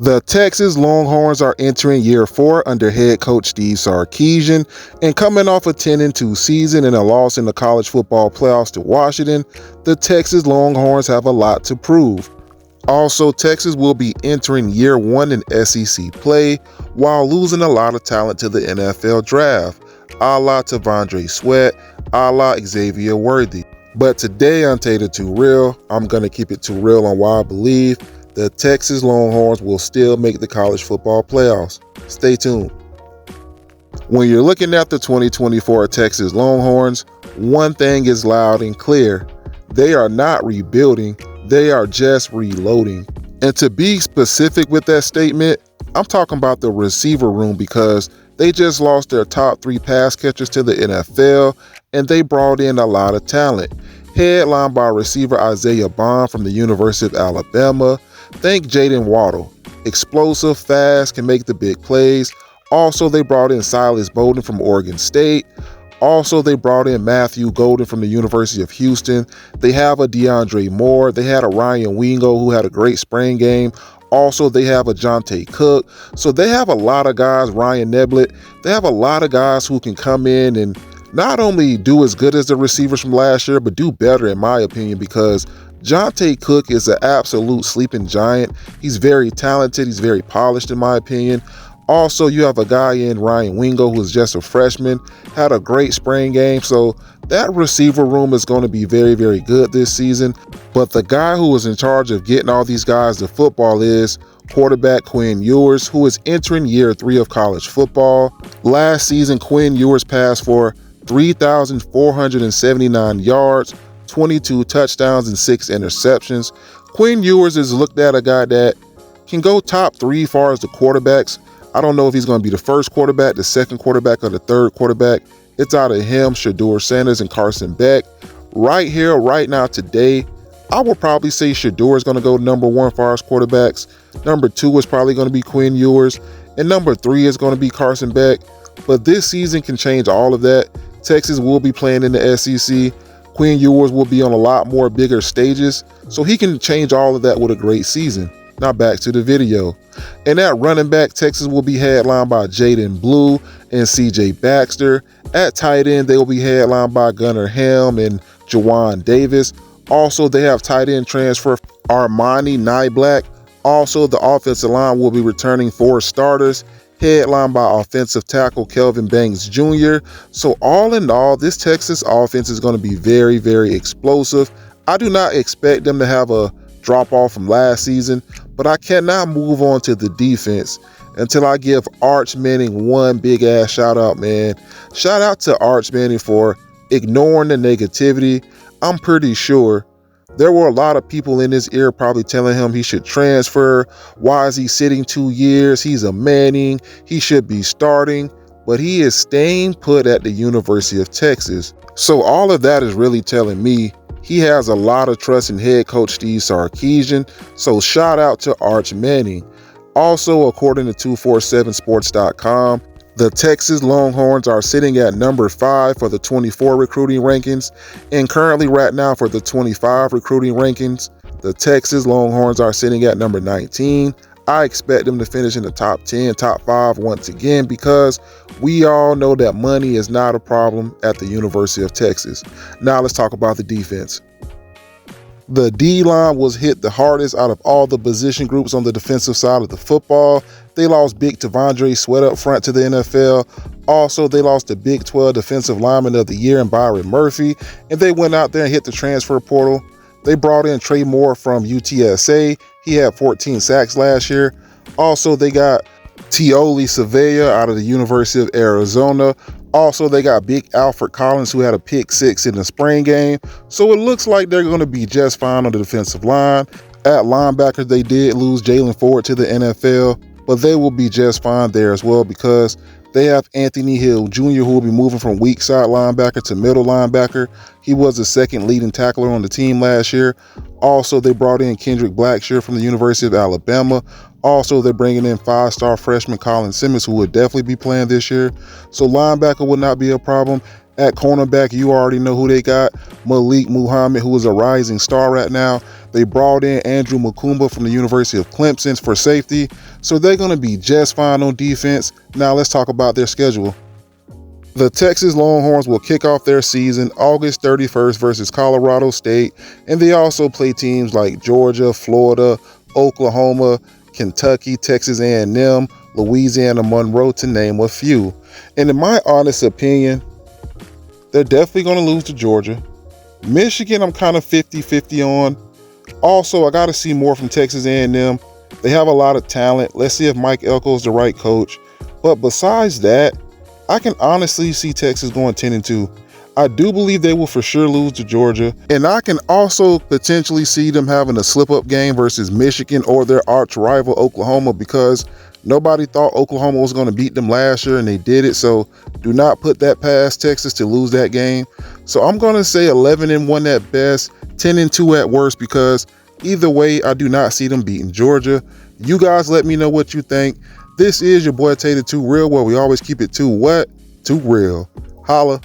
The Texas Longhorns are entering year 4 under head coach Steve Sarkisian, and coming off a 10-2 season and a loss in the college football playoffs to Washington, the Texas Longhorns have a lot to prove. Also, Texas will be entering year 1 in SEC play while losing a lot of talent to the NFL draft, a la T'Vondre Sweat, a la Xavier Worthy. But today on Tater Too Real, I'm going to keep it too real on why I believe the Texas Longhorns will still make the college football playoffs. Stay tuned. When you're looking at the 2024 Texas Longhorns, one thing is loud and clear. They are not rebuilding, they are just reloading. And to be specific with that statement, I'm talking about the receiver room because they just lost their top 3 pass catchers to the NFL and they brought in a lot of talent. Headlined by receiver Isaiah Bond from the University of Alabama. Think Jaden Waddle. Explosive, fast, can make the big plays. Also, they brought in Silas Bowden from Oregon State. Also, they brought in Matthew Golden from the University of Houston. They have a DeAndre Moore. They had a Ryan Wingo who had a great spring game. Also, they have a Jonte Cook. So they have a lot of guys, Ryan Neblett. They have a lot of guys who can come in and not only do as good as the receivers from last year, but do better in my opinion, because Jonte Cook is an absolute sleeping giant. He's very talented. He's very polished in my opinion. Also, you have a guy in Ryan Wingo who is just a freshman, had a great spring game. So that receiver room is going to be very, very good this season. But the guy who is in charge of getting all these guys to football is quarterback Quinn Ewers, who is entering year 3 of college football. Last season, Quinn Ewers passed for 3,479 yards, 22 touchdowns, and 6 interceptions. Quinn Ewers is looked at a guy that can go top 3 as far as the quarterbacks. I don't know if he's going to be the first quarterback, the second quarterback, or the third quarterback. It's out of him, Shedeur Sanders, and Carson Beck. Right here, right now, today, I would probably say Shedeur is going to go number 1 as far as quarterbacks. Number 2 is probably going to be Quinn Ewers. And number 3 is going to be Carson Beck. But this season can change all of that. Texas will be playing in the SEC. Quinn Ewers will be on a lot more bigger stages, so he can change all of that with a great season. Now back to the video. And at running back, Texas will be headlined by Jaden Blue and CJ Baxter. At tight end, they will be headlined by Gunnar Helm and Jawan Davis. Also, they have tight end transfer Armani Nyblack. Also, the offensive line will be returning 4 starters, headlined by offensive tackle Kelvin Banks Jr. So all in all, this Texas offense is going to be very, very explosive. I do not expect them to have a drop off from last season, but I cannot move on to the defense until I give Arch Manning one big ass shout out, man. Shout out to Arch Manning for ignoring the negativity. I'm pretty sure there were a lot of people in his ear probably telling him he should transfer. Why is he sitting 2 years? He's a Manning. He should be starting. But he is staying put at the University of Texas. So all of that is really telling me he has a lot of trust in head coach Steve Sarkisian. So shout out to Arch Manning. Also, according to 247sports.com, the Texas Longhorns are sitting at number 5 for the 24 recruiting rankings, and currently right now for the 25 recruiting rankings, the Texas Longhorns are sitting at number 19. I expect them to finish in the top 10, top 5 once again, because we all know that money is not a problem at the University of Texas. Now let's talk about the defense. The D-line was hit the hardest out of all the position groups on the defensive side of the football. They lost big T'Vondre Sweat up front to the NFL. Also, they lost the Big 12 Defensive Lineman of the Year in Byron Murphy, and they went out there and hit the transfer portal. They brought in Trey Moore from UTSA. He had 14 sacks last year. Also, they got Tioli Savea out of the University of Arizona. Also, they got big Alfred Collins, who had a pick 6 in the spring game. So it looks like they're going to be just fine on the defensive line. At linebacker, they did lose Jalen Ford to the NFL, but they will be just fine there as well, because they have Anthony Hill Jr., who will be moving from weak side linebacker to middle linebacker. He was the second leading tackler on the team last year. Also, they brought in Kendrick Blackshear from the University of Alabama. Also, they're bringing in 5-star freshman Colin Simmons, who will definitely be playing this year. So linebacker would not be a problem. At cornerback, you already know who they got. Malik Muhammad, who is a rising star right now. They brought in Andrew Mukumba from the University of Clemson for safety, so they're going to be just fine on defense. Now let's talk about their schedule. The Texas Longhorns will kick off their season August 31st versus Colorado State, and they also play teams like Georgia, Florida, Oklahoma, Kentucky, Texas A&M, Louisiana Monroe, to name a few. And in my honest opinion, they're definitely going to lose to Georgia. Michigan, I'm kind of 50-50 on. Also, I got to see more from Texas A&M. They have a lot of talent. Let's see if Mike Elko is the right coach. But besides that, I can honestly see Texas going 10-2. I do believe they will for sure lose to Georgia. And I can also potentially see them having a slip-up game versus Michigan or their arch rival Oklahoma, because nobody thought Oklahoma was going to beat them last year, and they did it. So do not put that past Texas to lose that game. So I'm going to say 11-1 at best, 10-2 at worst, because either way, I do not see them beating Georgia. You guys let me know what you think. This is your boy Tater Too Real, where we always keep it too what? Too real. Holla.